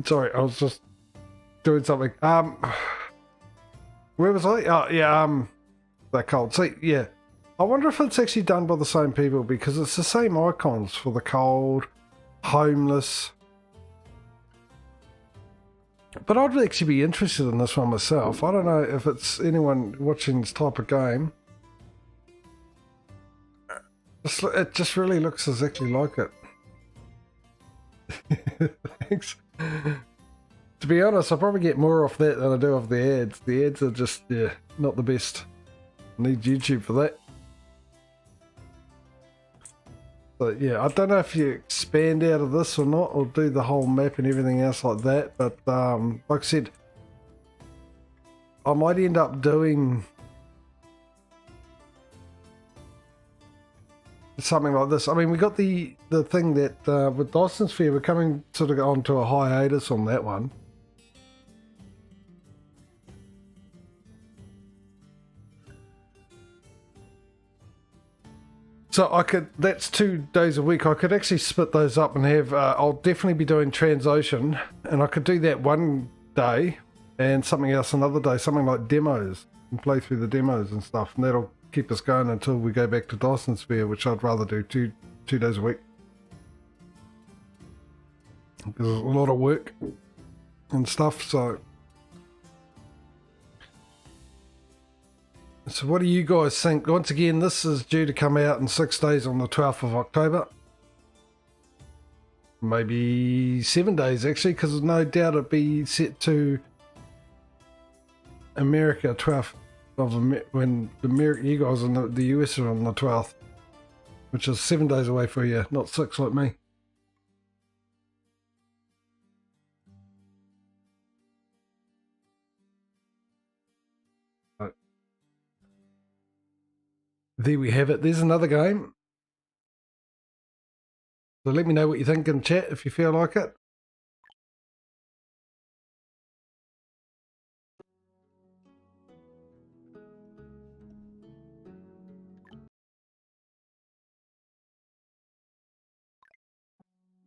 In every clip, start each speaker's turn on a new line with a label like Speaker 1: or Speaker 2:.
Speaker 1: Sorry, I was just doing something. Where was I? Oh, yeah, that cold. See, yeah. I wonder if it's actually done by the same people because it's the same icons for the cold, homeless. But I'd actually be interested in this one myself. I don't know if it's anyone watching this type of game. It just really looks exactly like it. Thanks. To be honest, I probably get more off that than I do off the ads. The ads are just, yeah, not the best. I need YouTube for that. But yeah, I don't know if you expand out of this or not, or do the whole map and everything else like that. But like I said, I might end up doing something like this. I mean, we got the thing that with Dyson Sphere, we're coming sort of onto a hiatus on that one. So I could, that's 2 days a week. I could actually split those up and have, I'll definitely be doing Transocean, and I could do that one day and something else another day, something like demos, and play through the demos and stuff. And that'll keep us going until we go back to Dyson Sphere, which I'd rather do two days a week. There's a lot of work and stuff, so what do you guys think? Once again, this is due to come out in 6 days on the 12th of October. Maybe 7 days, actually, because no doubt it'll be set to America 12th of when you guys in the US are on the 12th, which is 7 days away for you, not 6 like me. There we have it. There's another game. So let me know what you think in chat if you feel like it.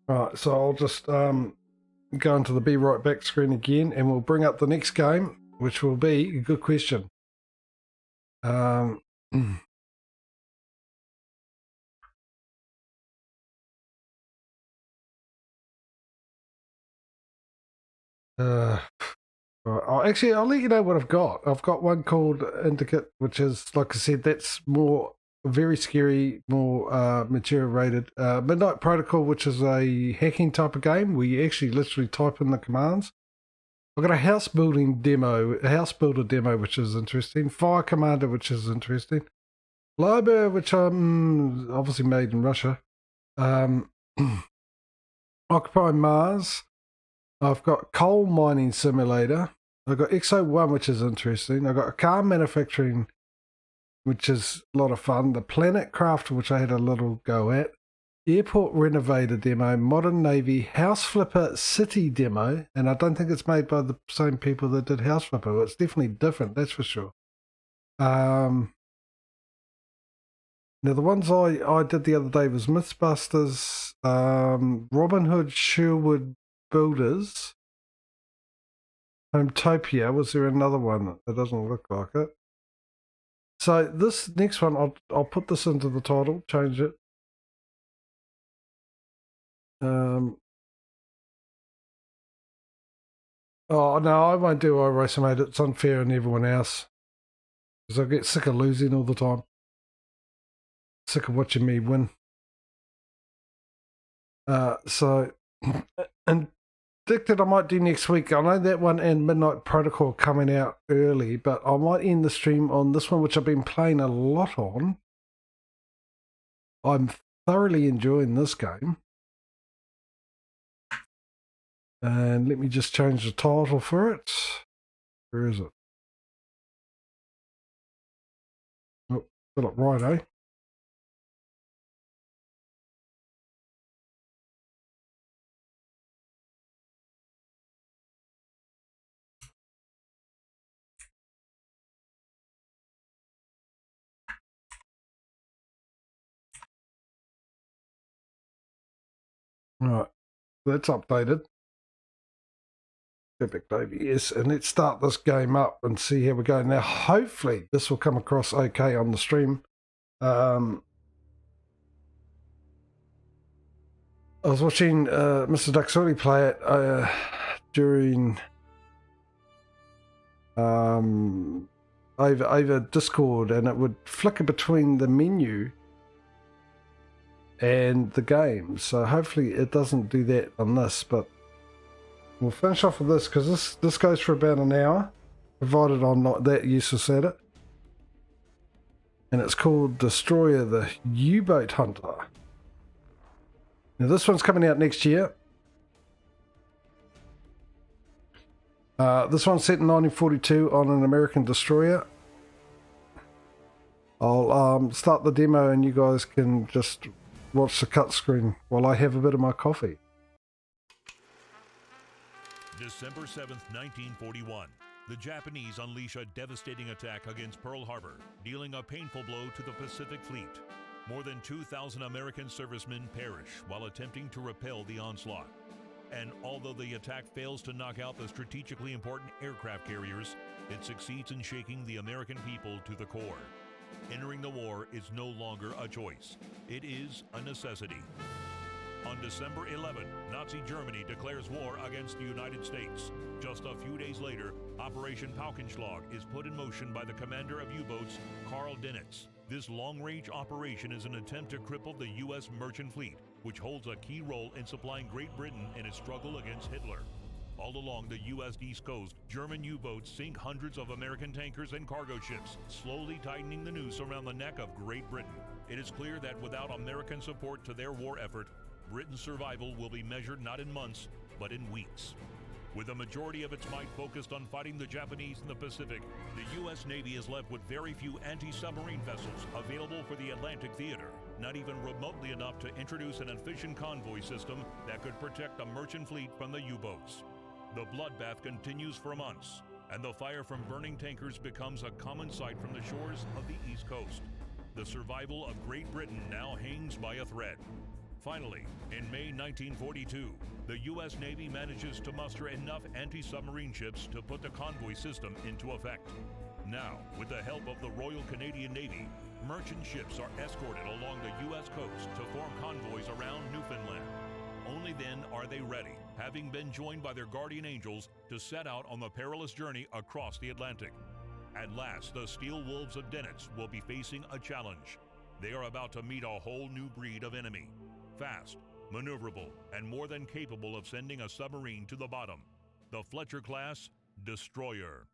Speaker 1: Alright, so I'll just go into the Be Right Back screen again and we'll bring up the next game, which will be a good question. Actually, I'll let you know what I've got. I've got one called Indicate, which is, like I said, that's more very scary, more mature rated. Midnight Protocol, which is a hacking type of game where you actually literally type in the commands. I've got a house building demo, a house builder demo, which is interesting. Fire Commander, which is interesting. Liber, which I'm obviously made in Russia. Occupy Mars. I've got Coal Mining Simulator. I've got XO1, which is interesting. I've got a car manufacturing, which is a lot of fun. The Planet Craft, which I had a little go at. Airport Renovator demo. Modern Navy. House Flipper City demo. And I don't think it's made by the same people that did House Flipper. It's definitely different, that's for sure. Now, the ones I did the other day was Mythbusters, Robin Hood, Sherwood Builders, Hometopia. Was there another one that doesn't look like it? So this next one, I'll put this into the title, change it. Oh no, I won't do iRacemate. It's unfair on everyone else because I get sick of losing all the time. Sick of watching me win. So, and Addicted I might do next week. I know that one and Midnight Protocol coming out early, but I might end the stream on this one, which I've been playing a lot on. I'm thoroughly enjoying this game. And let me just change the title for it. Where is it? Oh, got it right, eh? Right, that's updated. Perfect, baby. Yes, and let's start this game up and see how we go. Now, hopefully, this will come across okay on the stream. I was watching Mr. Duxbury play it during over Discord, and it would flicker between the menu and the game. So hopefully, it doesn't do that on this, but. We'll finish off with this because this goes for about an hour, provided I'm not that useless at it. And it's called Destroyer the U-Boat Hunter. Now this one's coming out next year. This one's set in 1942 on an American destroyer. I'll start the demo and you guys can just watch the cut screen while I have a bit of my coffee.
Speaker 2: December 7th, 1941. The Japanese unleash a devastating attack against Pearl Harbor, dealing a painful blow to the Pacific Fleet. More than 2,000 American servicemen perish while attempting to repel the onslaught. And although the attack fails to knock out the strategically important aircraft carriers, it succeeds in shaking the American people to the core. Entering the war is no longer a choice. It is a necessity. On December 11, Nazi Germany declares war against the United States. Just a few days later, Operation Paukenschlag is put in motion by the commander of U-boats, Karl Dönitz. This long-range operation is an attempt to cripple the U.S. merchant fleet, which holds a key role in supplying Great Britain in its struggle against Hitler. All along the U.S. East Coast, German U-boats sink hundreds of American tankers and cargo ships, slowly tightening the noose around the neck of Great Britain. It is clear that without American support to their war effort, Britain's survival will be measured not in months, but in weeks. With a majority of its might focused on fighting the Japanese in the Pacific, the U.S. Navy is left with very few anti-submarine vessels available for the Atlantic theater, not even remotely enough to introduce an efficient convoy system that could protect the merchant fleet from the U-boats. The bloodbath continues for months, and the fire from burning tankers becomes a common sight from the shores of the East Coast. The survival of Great Britain now hangs by a thread. Finally, in May 1942, the U.S. Navy manages to muster enough anti-submarine ships to put the convoy system into effect. Now, with the help of the Royal Canadian Navy, merchant ships are escorted along the U.S. coast to form convoys around Newfoundland. Only then are they ready, having been joined by their guardian angels, to set out on the perilous journey across the Atlantic. At last, the Steel Wolves of Dönitz will be facing a challenge. They are about to meet a whole new breed of enemy. Fast, maneuverable, and more than capable of sending a submarine to the bottom. The Fletcher-class Destroyer.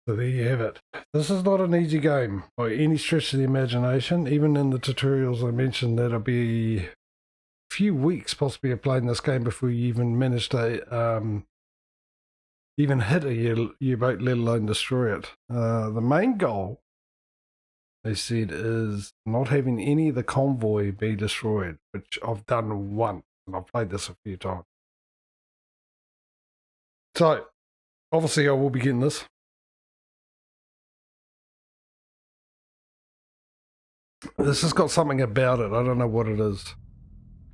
Speaker 1: So there you have it. This is not an easy game by any stretch of the imagination. Even in the tutorials I mentioned, that'll be few weeks possibly of playing this game before you even manage to even hit a U-boat, let alone destroy it. The main goal, they said, is not having any of the convoy be destroyed, which I've done once, and I've played this a few times. So, obviously I will be getting this. This has got something about it, I don't know what it is.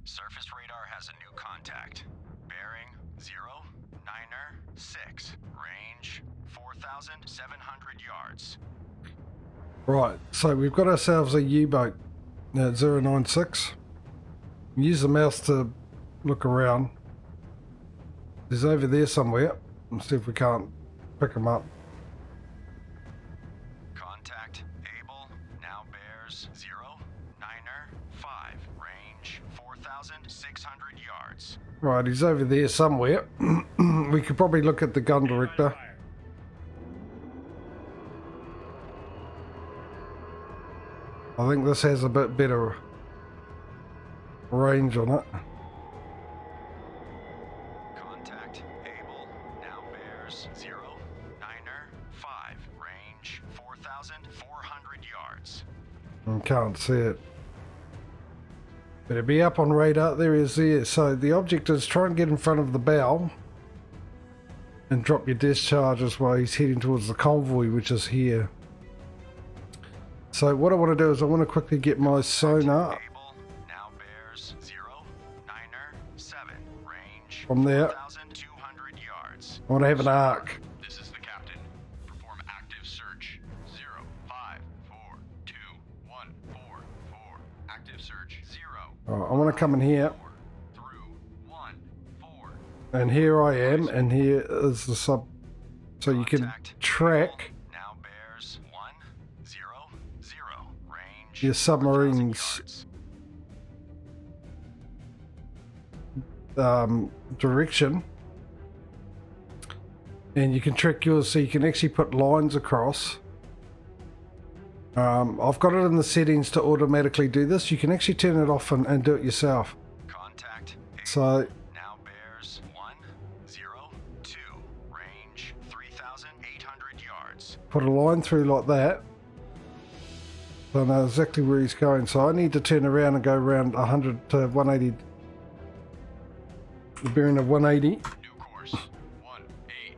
Speaker 3: Surface radar has a new contact. Bearing 096. Range 4,700 yards.
Speaker 1: Right, so we've got ourselves a U-boat at 096. Use the mouse to look around. He's over there somewhere. Let's see if we can't pick him up.
Speaker 3: Contact Able now bears 095. Range 4,600 yards.
Speaker 1: Right, he's over there somewhere. We could probably look at the gun director. I think this has a bit better range on it.
Speaker 3: Contact Able now bears 095. Range 4,400 yards.
Speaker 1: I can't see it. But it'll be up on radar. There he is there. So the object is try and get in front of the bow. and drop your discharges while he's heading towards the convoy, which is here. So what I want to do is I want to quickly get my sonar
Speaker 3: Able, now bears 097, range
Speaker 1: from there.
Speaker 3: 4,200 yards.
Speaker 1: I want to have an arc.
Speaker 3: This is the captain. Perform active search. 05421444. Active search 0.
Speaker 1: Right, I want to come in here,
Speaker 3: 4 through 1 4.
Speaker 1: and here I am, and here is the sub, so you can
Speaker 3: Contact
Speaker 1: track
Speaker 3: now bears 100. Range
Speaker 1: your
Speaker 3: 4,000
Speaker 1: submarine's
Speaker 3: yards.
Speaker 1: direction, and you can track yours, so you can actually put lines across. I've got it in the settings to automatically do this. You can actually turn it off and do it yourself.
Speaker 3: Contact
Speaker 1: So
Speaker 3: now bears 102. Range 3,800 yards.
Speaker 1: put a line through like that, so I know exactly where he's going. So I need to turn around and go around 100 to 180, the bearing of 180,
Speaker 3: New course 180.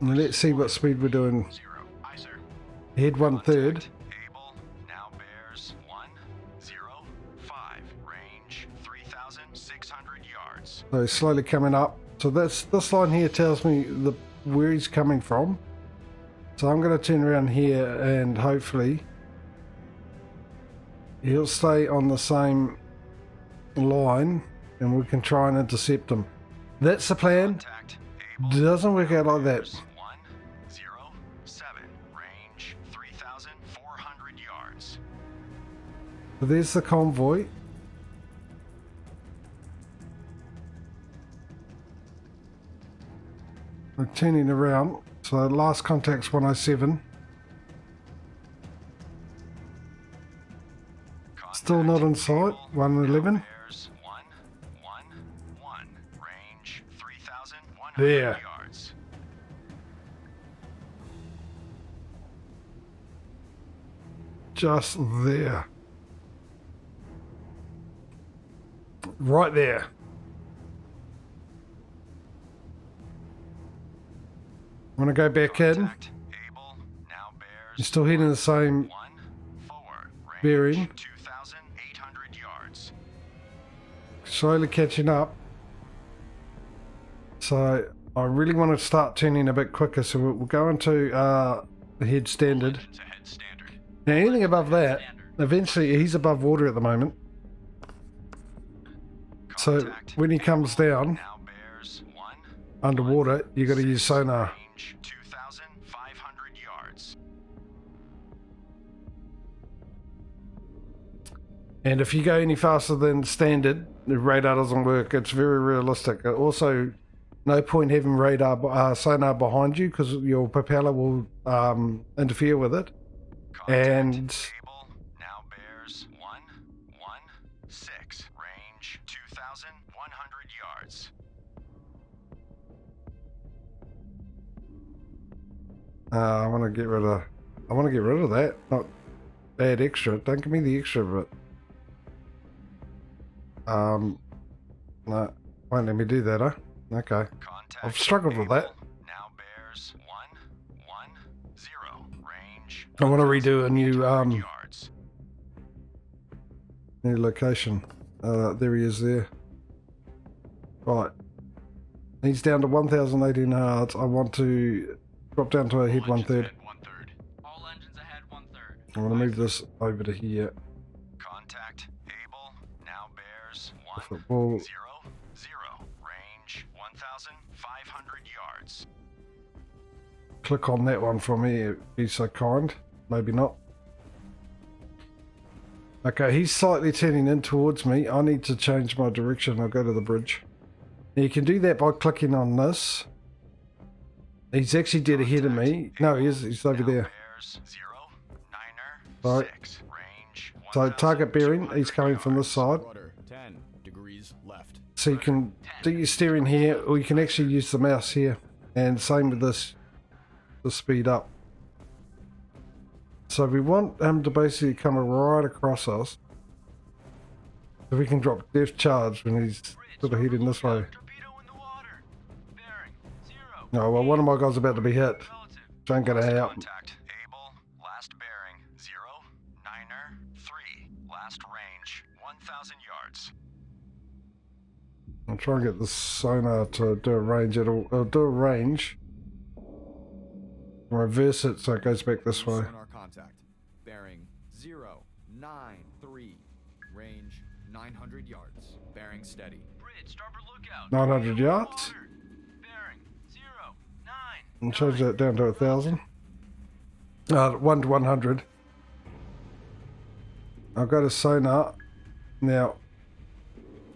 Speaker 1: and let's see what speed we're doing.
Speaker 3: 0. Aye, sir.
Speaker 1: Head 1/3.
Speaker 3: Able now bears 105. Range 3,600 yards.
Speaker 1: So he's slowly coming up. So this line here tells me where he's coming from. So I'm going to turn around here, and hopefully he'll stay on the same line, and we can try and intercept him. That's the plan.
Speaker 3: Contact able
Speaker 1: Doesn't work out like that.
Speaker 3: 107. Range 3,400 yards.
Speaker 1: So there's the convoy. We're turning around. So last contact's 107. Still not in sight. 111.
Speaker 3: Bears 111. Range 3,100
Speaker 1: There.
Speaker 3: yards.
Speaker 1: Just there. Right there. Want to go back in?
Speaker 3: Contact able now bears
Speaker 1: You're still heading the same
Speaker 3: 14. Range
Speaker 1: bearing.
Speaker 3: 2,800 yards.
Speaker 1: Slowly catching up. So I really want to start turning a bit quicker, so we'll go into the head standard.
Speaker 3: Engines ahead standard.
Speaker 1: Now anything above that, eventually he's above water at the moment. So
Speaker 3: Contact
Speaker 1: when he comes down
Speaker 3: now bears 1
Speaker 1: underwater, you got to use sonar.
Speaker 3: range 2,500 yards.
Speaker 1: And if you go any faster than standard, the radar doesn't work. It's very realistic. Also, no point having radar sonar behind you, because your propeller will interfere with it.
Speaker 3: Contact
Speaker 1: And
Speaker 3: able now bears 116. Range 2,100 yards.
Speaker 1: I want to get rid of that. Not add extra. Don't give me the extra bit. No, won't let me do that, huh? Okay.
Speaker 3: Contact
Speaker 1: I've struggled with that.
Speaker 3: able now bears 110. Range
Speaker 1: I want to redo a new
Speaker 3: 1,800 yards.
Speaker 1: new location. There he is there. Right. He's down to 1,018 yards. I want to drop down to a head
Speaker 3: All engines
Speaker 1: 1/3.
Speaker 3: ahead 1/3.
Speaker 4: All engines ahead 1/3.
Speaker 1: I want to move this over to here.
Speaker 3: Contact able now bears
Speaker 1: Football.
Speaker 3: 100. Range 1,500 yards.
Speaker 1: Click on that one for me, if be so kind. Maybe not. Okay, he's slightly turning in towards me. I need to change my direction. I'll go to the bridge. Now you can do that by clicking on this. He's actually dead ahead of me. No, he is. He's over
Speaker 3: Now
Speaker 1: there.
Speaker 3: bears 096.
Speaker 1: Right.
Speaker 3: Range
Speaker 1: So target bearing, he's coming from this side.
Speaker 5: Rudder 10 degrees left.
Speaker 1: So you can do your steering here, or you can actually use the mouse here. And same with this, the speed up. So we want him to basically come right across us, so we can drop depth charge when he's sort of heading this way.
Speaker 3: Torpedo in the water. Bearing 0
Speaker 1: Oh, well, one of my guys about to be hit. Ain't gonna
Speaker 3: Last
Speaker 1: help.
Speaker 3: contact. Able. Last bearing. 0, 9er, 3. Last range. 1,000 yards.
Speaker 1: I'll try and get the sonar to do a range. It'll do a range. Reverse it so it goes back this way.
Speaker 5: Sonar contact. Bearing 093. Range 900 yards. Bearing steady.
Speaker 4: Bridge, starboard lookout.
Speaker 1: 900 yards.
Speaker 4: Water. Bearing 0, 9.
Speaker 1: And change that down to 1,000. 1 to 100. I'll go to sonar. Now,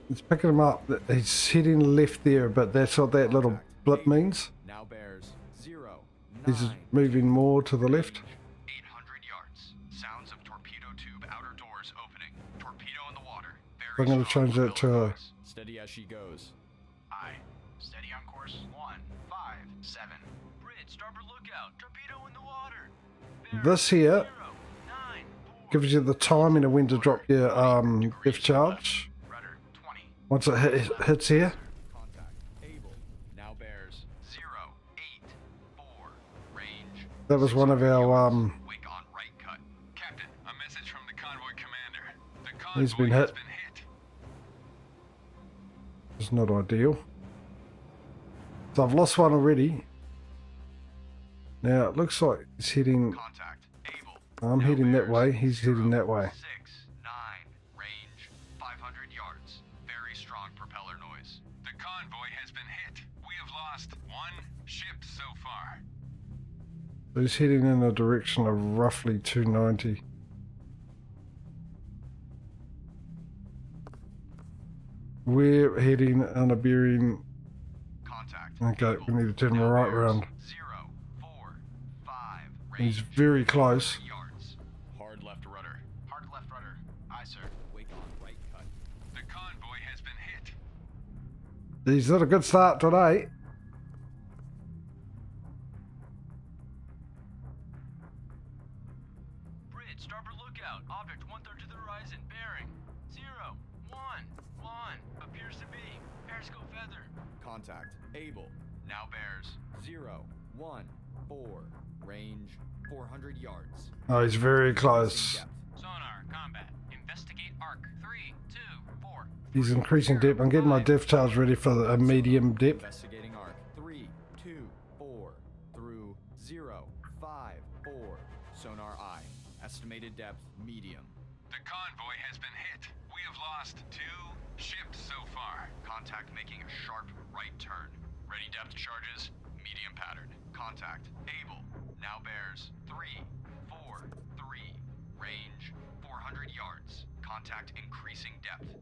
Speaker 1: it's picking him up. He's heading left there, but that's what that little blip means.
Speaker 5: Now bears 0,
Speaker 1: He's
Speaker 5: 9.
Speaker 1: moving more to the left.
Speaker 3: 800 yards. Sounds of torpedo tube outer doors opening. Torpedo in the water.
Speaker 1: I'm going to change that to a...
Speaker 5: Steady as she goes.
Speaker 3: Aye. Steady on course. 1, 5, 7.
Speaker 4: Bridge, starboard lookout. Torpedo in the water.
Speaker 1: This here
Speaker 4: 0, 9, 4.
Speaker 1: gives you the timing of when to drop your depth charge.
Speaker 3: Rudder. 20.
Speaker 1: Once it hits here.
Speaker 5: Contact. Able. Now bears
Speaker 3: 0, 8, 4. Range.
Speaker 1: That was one of our...
Speaker 3: Wake on right cut. Captain, a message from the convoy commander. The convoy
Speaker 1: He's been
Speaker 3: has
Speaker 1: hit.
Speaker 3: been hit.
Speaker 1: It's not ideal. So I've lost one already. Now it looks like he's heading...
Speaker 3: Contact. Able.
Speaker 1: I'm
Speaker 3: Now
Speaker 1: heading that
Speaker 3: bears
Speaker 1: way. He's heading that way.
Speaker 3: 6, 9. Range. 500 yards. Very strong propeller noise. The convoy has been hit. We have lost 1 ship so far.
Speaker 1: So he's heading in the direction of roughly 290. We're heading on a bearing...
Speaker 3: Contact.
Speaker 1: Okay,
Speaker 3: Able.
Speaker 1: we need to turn
Speaker 3: Now
Speaker 1: right
Speaker 3: bears
Speaker 1: round.
Speaker 3: 0, 4, 5.
Speaker 1: He's
Speaker 3: Range.
Speaker 1: very close.
Speaker 3: 100 yards.
Speaker 5: hard left rudder.
Speaker 3: Hard left rudder. Aye, sir.
Speaker 5: Wake on right cut.
Speaker 3: The convoy has been hit.
Speaker 1: He's had a good start today.
Speaker 4: Bridge, starboard lookout. Object 1/3 to the horizon. Bearing 0, 1, 1. Appears to be. Periscope feather.
Speaker 5: Contact. Able.
Speaker 3: Now bears
Speaker 5: 0, 1, 4. Range 400 yards.
Speaker 1: Oh, he's very close.
Speaker 5: Depth.
Speaker 4: Sonar, combat. Investigate arc. 3, 2, 4.
Speaker 1: He's increasing depth. I'm getting my depth charge ready for a medium depth.
Speaker 5: Investigating arc. 3, 2, 4. Through 0, 5, 4. Sonar eye. Estimated depth medium.
Speaker 3: The convoy has been hit. We have lost 2 ships so far. Contact making a sharp right turn. Ready depth charges. Medium pattern. Contact. Able. Now bears 3, 4, 3. Range 400 yards. Contact increasing depth.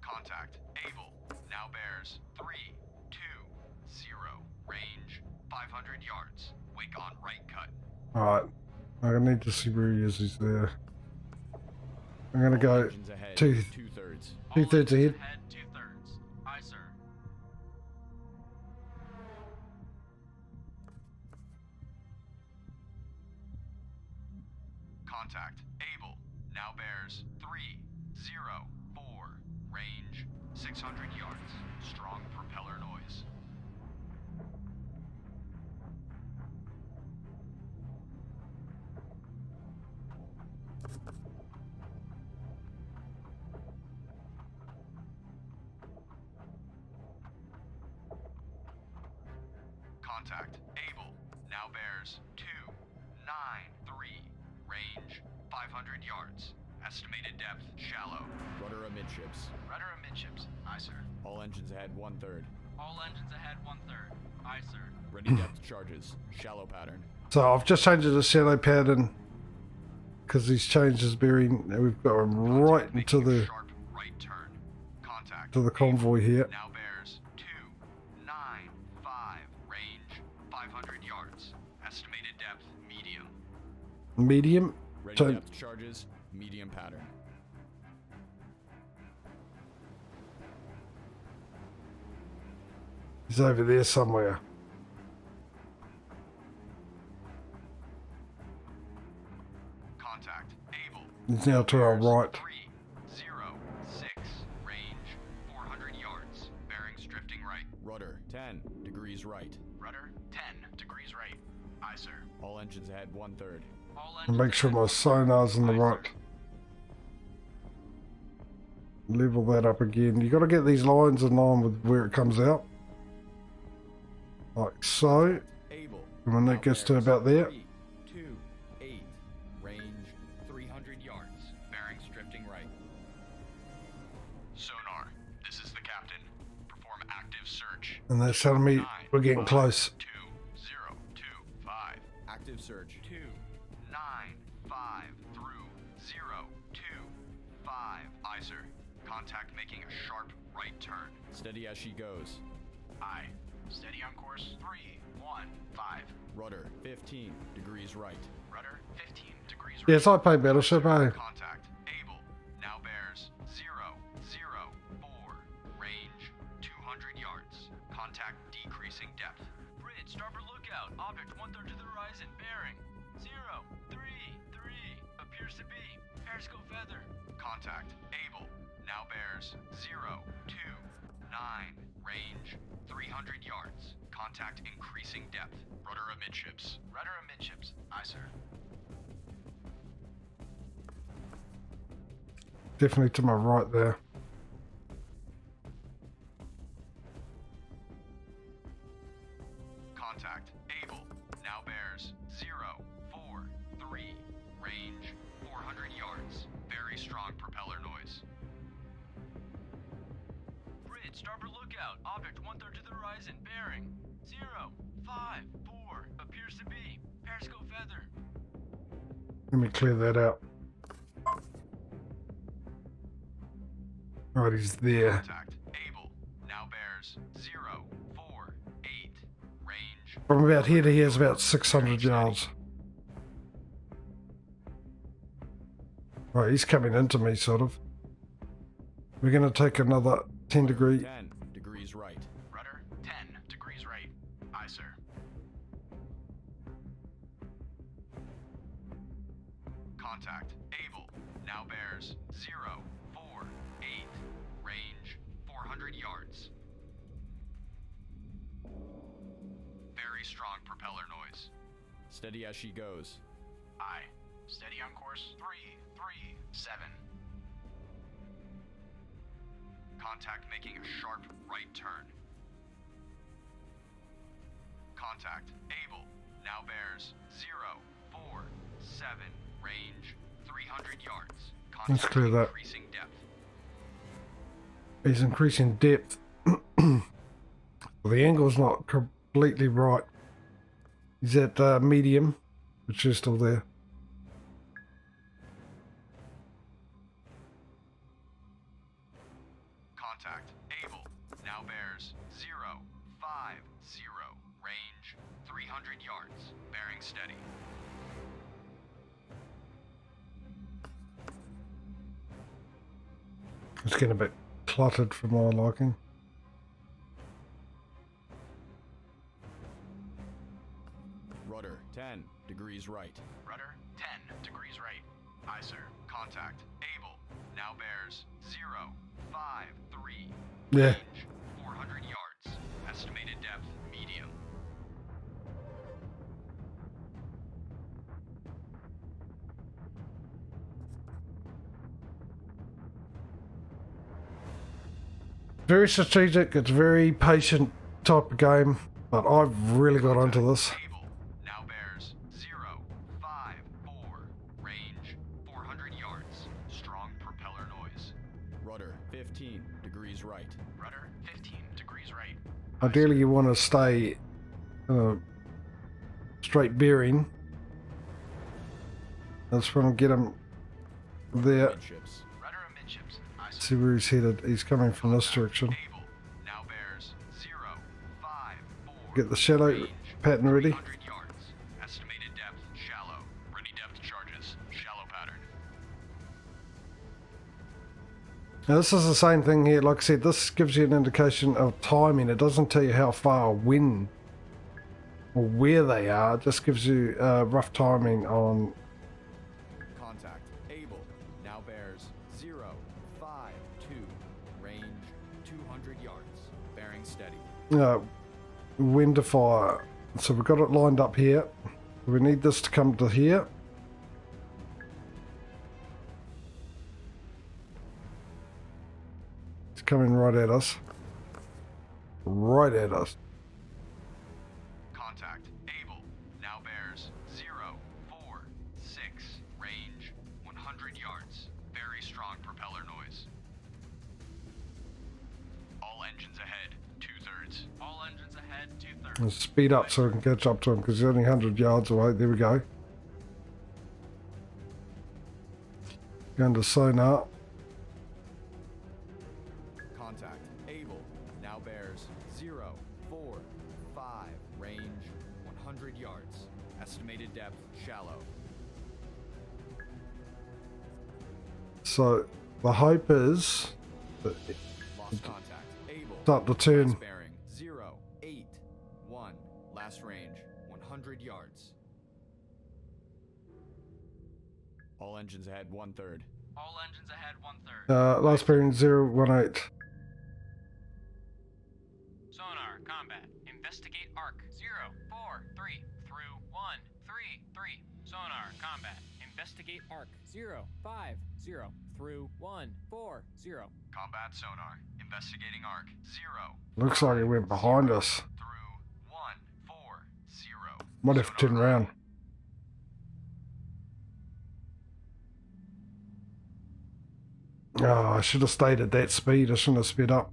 Speaker 3: Contact. Able. Now bears 3, 2, 0. Range 500 yards. Wake on right cut.
Speaker 1: Alright. I need to see where he is. He's there. I'm going to go
Speaker 5: Engines ahead.
Speaker 1: 2
Speaker 5: 2/3.
Speaker 4: All
Speaker 1: 2/3
Speaker 4: engines
Speaker 1: ahead.
Speaker 4: ahead, 2/3. Aye, sir.
Speaker 3: Contact. Able. Now bears 3, 0, 4. Range 600 yards. Strong propeller noise. Contact. Able. Now bears 2, 9, 3. Range 500 yards. Estimated depth shallow.
Speaker 5: Rudder amidships.
Speaker 3: Rudder amidships. Aye, sir.
Speaker 5: All engines ahead 1/3.
Speaker 4: All engines ahead, 1/3. Aye, sir.
Speaker 5: Ready depth charges. Shallow pattern.
Speaker 1: So I've just changed it to shallow pattern because he's changed his bearing. And we've got him right
Speaker 3: Contact
Speaker 1: into
Speaker 3: making a
Speaker 1: the
Speaker 3: sharp right turn. Contact.
Speaker 1: to the convoy here.
Speaker 3: Now bears 2, 9, 5. Range 500 yards. Estimated depth medium.
Speaker 1: Medium.
Speaker 5: Ready
Speaker 1: So
Speaker 5: depth charges. Medium pattern.
Speaker 1: he's over there somewhere.
Speaker 3: Contact. Able.
Speaker 1: He's now to our right.
Speaker 3: 3, 0, 6. Range 400 yards.
Speaker 5: Rudder 10 degrees right.
Speaker 3: Rudder, 10 degrees right. Aye, sir.
Speaker 5: All engines ahead 1/3.
Speaker 4: All
Speaker 1: And make sure my sonar's in the right. Level that up again. You got to get these lines in line with where it comes out. Like so.
Speaker 5: Able.
Speaker 1: And when that gets to about there.
Speaker 5: 3, 2, 8. Range 300 yards. Bearings drifting right.
Speaker 3: Sonar, this is the captain. Perform active search.
Speaker 1: And that's telling me we're getting close.
Speaker 3: 2025.
Speaker 5: Active search.
Speaker 3: 295 through 025. Aye, sir. Contact making a sharp right turn.
Speaker 5: Steady as she goes.
Speaker 3: Aye. Steady on course 315.
Speaker 5: Rudder 15 degrees right.
Speaker 3: Rudder 15 degrees right.
Speaker 1: Yeah, it's like playing Battleship, eh?
Speaker 3: Contact. Able. Now bears 004. Range 200 yards. Contact decreasing depth.
Speaker 4: Bridge, starboard lookout. Object 1/3 to the horizon. Bearing 033. Appears to be periscope feather.
Speaker 3: Contact. Able. Now bears 029. Range 300 yards. Contact increasing depth. Rudder amidships. Rudder amidships. Aye, sir.
Speaker 1: Definitely to my right there.
Speaker 3: Contact. Able. Now bears 043. Range 400 yards. Very strong propeller noise.
Speaker 4: Bridge, starboard lookout. Object 1/3 to the horizon. Bearing 054. Appears to be periscope feather.
Speaker 1: Let me clear that out. Right, he's there.
Speaker 3: Contact. Able. Now bears 048. Range.
Speaker 1: From about here to here is about 600 yards. Right, he's coming into me, sort of. We're going to take another 10 degree.
Speaker 5: 10 degrees right.
Speaker 3: Rudder 10 degrees right. Aye, sir. Contact. Able. Now bears 048. Range 400 yards. Very strong propeller noise.
Speaker 5: Steady as she goes.
Speaker 3: Aye. Steady on course 337. Contact making a sharp right turn. Contact. Able. Now bears 047. Range 300 yards. Contact
Speaker 1: Let's clear that.
Speaker 3: increasing depth.
Speaker 1: He's increasing depth. The angle's not completely right. He's at medium, which is still there.
Speaker 3: Contact. Able. Now bears 050. Range 300 yards. Bearing steady.
Speaker 1: It's getting a bit cluttered for my liking.
Speaker 5: Rudder 10 degrees right.
Speaker 3: Rudder 10 degrees right. Aye, sir. Contact. Able. Now bears 053.
Speaker 1: Yeah.
Speaker 3: Range 400 yards. Estimated depth medium.
Speaker 1: Very strategic, it's very patient type of game, but I've really got onto this.
Speaker 3: Able. Now bears 054. Range 400 yards. Strong propeller noise.
Speaker 5: Rudder 15 degrees right.
Speaker 3: Rudder 15 degrees right.
Speaker 1: Ideally you want to stay straight bearing. That's when I get him there.
Speaker 5: Midships.
Speaker 3: Rudder amidships. Aye, sir.
Speaker 1: See where he's headed. He's coming from this direction.
Speaker 3: Able. Now bears 054.
Speaker 1: Get the shadow
Speaker 3: Range
Speaker 1: pattern ready.
Speaker 3: 300 yards. Estimated depth shallow. Ready depth charges. Shallow pattern.
Speaker 1: Now this is the same thing here. Like I said, this gives you an indication of timing. It doesn't tell you how far or when or where they are. It just gives you rough timing on.
Speaker 5: Contact. Able. Now bears 052. Range 200 yards. Bearing steady. steady.
Speaker 1: When to fire. So we've got it lined up here. We need this to come to here. It's coming right at us. Right at us.
Speaker 3: Contact. Able. Now bears 0, 4, 6. Range 100 yards. Very strong propeller noise. All engines ahead. 2/3.
Speaker 4: All engines ahead, 2/3.
Speaker 1: Let's speed up so we can catch up to him because he's only 100 yards away. There we go. Going to sonar.
Speaker 5: Contact. Able. Now bears 0, 4, 5. Range 100 yards. Estimated depth shallow.
Speaker 1: So the hope is that
Speaker 5: Lost contact. Able.
Speaker 1: start to turn.
Speaker 5: Last bearing 0, 8, 1. Last range 100 yards. All engines ahead 1/3.
Speaker 4: All engines ahead, 1/3.
Speaker 1: Last bearing 018.
Speaker 4: Sonar, combat. Investigate arc. 0, 4, 3, through 1, 3, 3. Sonar, combat. Investigate arc. 0, 5, 0, through 1, 4, 0.
Speaker 3: Combat sonar. Investigating arc. 0.
Speaker 1: Looks like it went behind us.
Speaker 3: Through 1, 4, 0.
Speaker 1: Might have to turn
Speaker 3: Sonar
Speaker 1: around. Oh, I should have stayed at that speed. I shouldn't have sped up.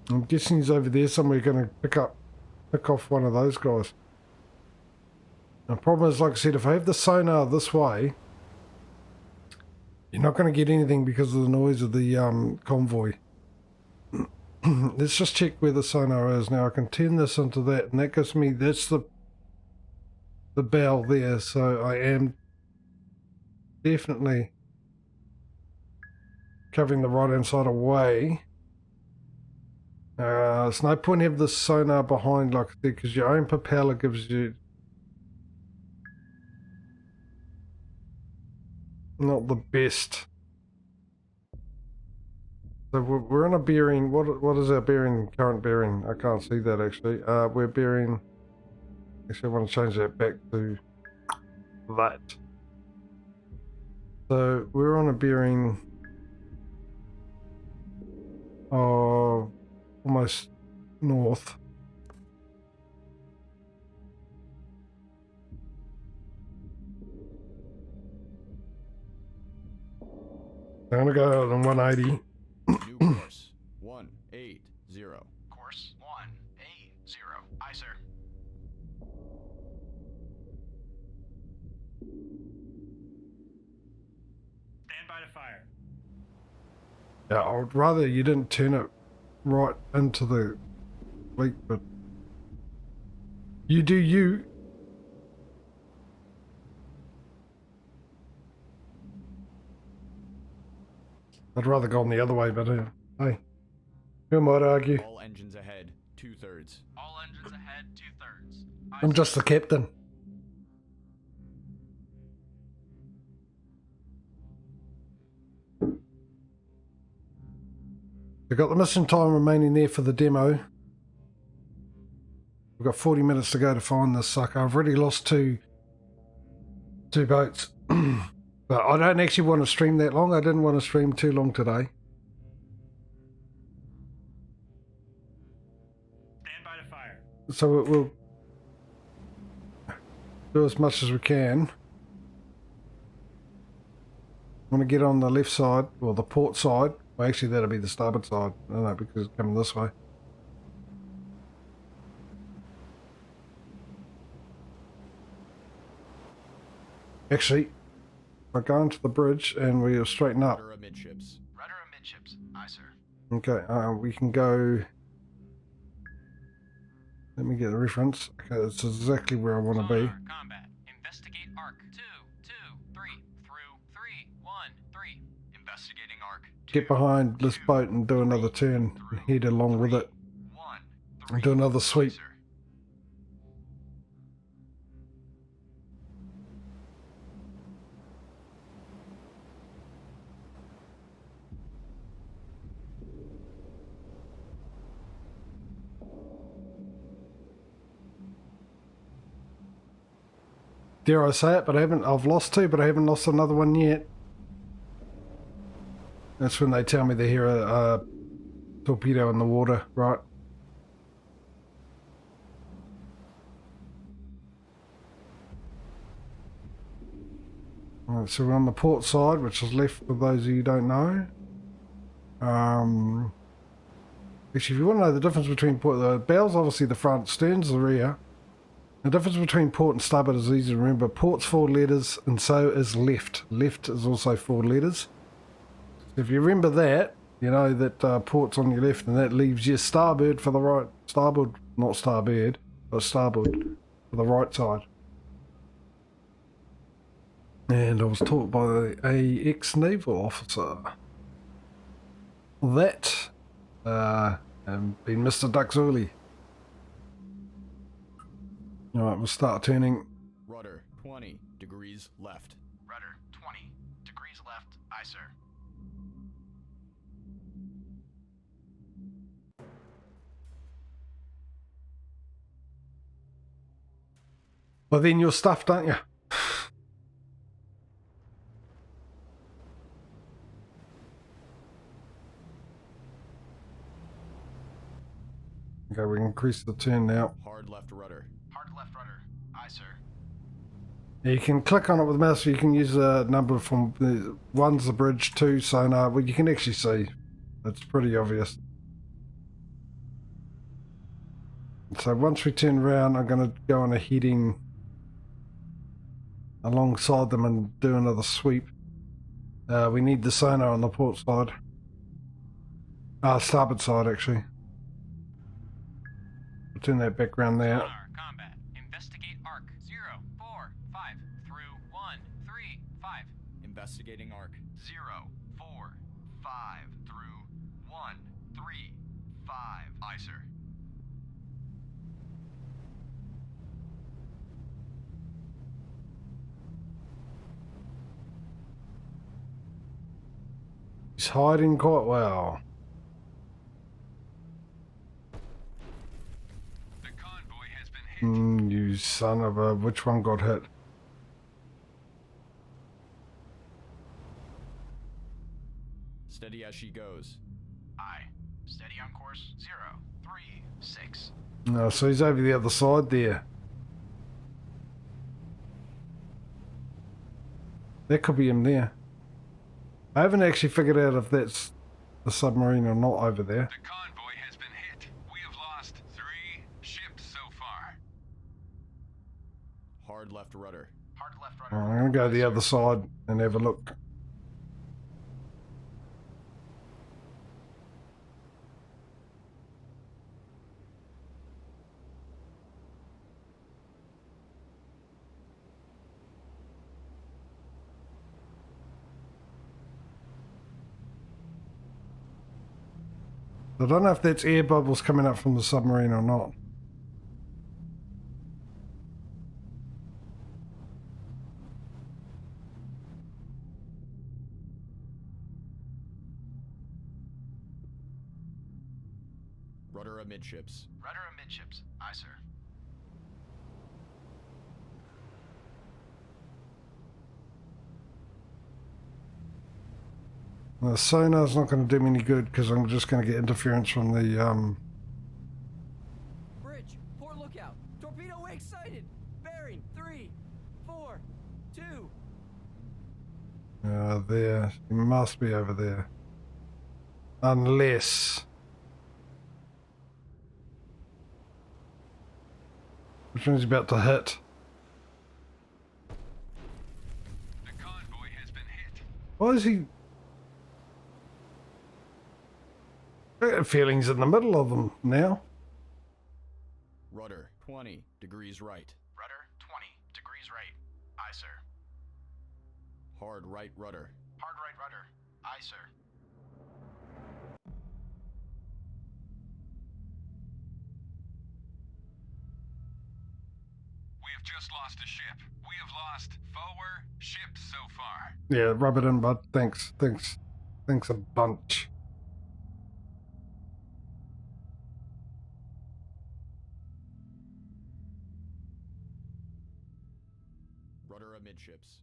Speaker 1: I'm guessing he's over there somewhere going to pick off one of those guys. The problem is, like I said, if I have the sonar this way, you're not going to get anything because of the noise of the convoy. Let's just check where the sonar is. Now I can turn this into that, and that gives me, that's the bell there, so I am definitely covering the right hand side away. There's no point having the sonar behind like that because your own propeller gives you not the best. So we're on a bearing. What is our bearing? Current bearing? I can't see that actually. We're bearing. Actually, I want to change that back to that. So we're on a bearing of almost north. I'm gonna go out on 180.
Speaker 5: New course 180.
Speaker 3: Course 180. Aye, sir.
Speaker 4: Stand by to fire.
Speaker 1: Yeah, I would rather you didn't turn it right into the leak, but you do you. I'd rather go on the other way, but hey, who might argue?
Speaker 5: All engines ahead 2/3.
Speaker 4: All engines ahead, 2/3.
Speaker 1: I'm just the captain. We've got the mission time remaining there for the demo. We've got 40 minutes to go to find this sucker. I've already lost two boats. But I don't actually want to stream that long. I didn't want to stream too long today.
Speaker 4: Stand by to fire.
Speaker 1: So we'll do as much as we can. I want to get on the left side, or the port side. Well, actually, that'll be the starboard side. I don't know, because it's coming this way. Actually, we're going to the bridge and we'll straighten up.
Speaker 5: Rudder amidships.
Speaker 3: Rudder amidships. Aye, sir.
Speaker 1: Okay, we can go. Let me get the reference. Okay, that's exactly where I want to be.
Speaker 4: Sonar, combat. Investigate arc. 2, 2, 3, through 3, 1, 3.
Speaker 3: Investigating arc.
Speaker 1: Get behind this boat and do another turn and head along with it.
Speaker 3: 1,
Speaker 1: And do another sweep.
Speaker 3: sir.
Speaker 1: dare I say it, but I've lost two, but I haven't lost another one yet. That's when they tell me they hear a torpedo in the water, right? Alright, so we're on the port side, which is left for those of you who don't know. Actually, if you want to know the difference between port, the bow's obviously the front, stern's the rear. The difference between port and starboard is easy to remember. Port's 4 letters, and so is left. Left is also 4 letters. If you remember that, you know that port's on your left, and that leaves you starboard for the right. Starboard, not starboard, but starboard for the right side. And I was taught by a ex-naval officer that been Mr. Duxuli. Alright, we'll start turning.
Speaker 5: Rudder 20 degrees left.
Speaker 3: Rudder 20 degrees left. Aye, sir.
Speaker 1: Well, then you're stuffed, aren't you? Okay, we can increase the turn now.
Speaker 5: Hard left rudder.
Speaker 3: Hard left rudder. Aye, sir.
Speaker 1: Yeah, you can click on it with the mouse, so you can use a number from one's the bridge, 2 sonar. Well, you can actually see. It's pretty obvious. So once we turn around, I'm going to go on a heading alongside them and do another sweep. We need the sonar on the port side. Starboard side, actually. I'll turn that back around there.
Speaker 4: Sonar, combat. Investigate arc 0, 4, 5 through 1, 3, 5.
Speaker 5: Investigating arc.
Speaker 3: 0, 4, 5 through 1, 3, 5. Aye, sir.
Speaker 1: He's hiding quite well.
Speaker 3: The convoy has been hit.
Speaker 1: You son of a... Which one got hit?
Speaker 5: Steady as she goes.
Speaker 3: Aye. Steady on course. 0, 3, 6.
Speaker 1: No, so he's over the other side there. That could be him there. I haven't actually figured out if that's the submarine or not over there.
Speaker 3: The convoy has been hit. We have lost 3 ships so far.
Speaker 5: Hard left rudder.
Speaker 3: Hard left rudder.
Speaker 1: I'm going to go to the other side and have a look. I don't know if that's air bubbles coming up from the submarine or not.
Speaker 5: Rudder amidships.
Speaker 3: Rudder amidships. Aye, sir.
Speaker 1: The sonar's not going to do me any good because I'm just going to get interference from the
Speaker 6: Bridge, port lookout. Torpedo wake sighted. Bearing 3, 4, 2.
Speaker 1: there. He must be over there. Unless... Which one's he about to hit?
Speaker 3: The convoy has been hit.
Speaker 1: Why is he... I got feelings in the middle of them now.
Speaker 5: Rudder 20 degrees right.
Speaker 3: Rudder 20 degrees right. Aye, sir.
Speaker 5: Hard right rudder.
Speaker 3: Hard right rudder. Aye, sir. We have just lost a ship. We have lost 4 ships so far.
Speaker 1: Yeah, rub it in, bud. Thanks. Thanks a bunch.
Speaker 5: Rudder amidships.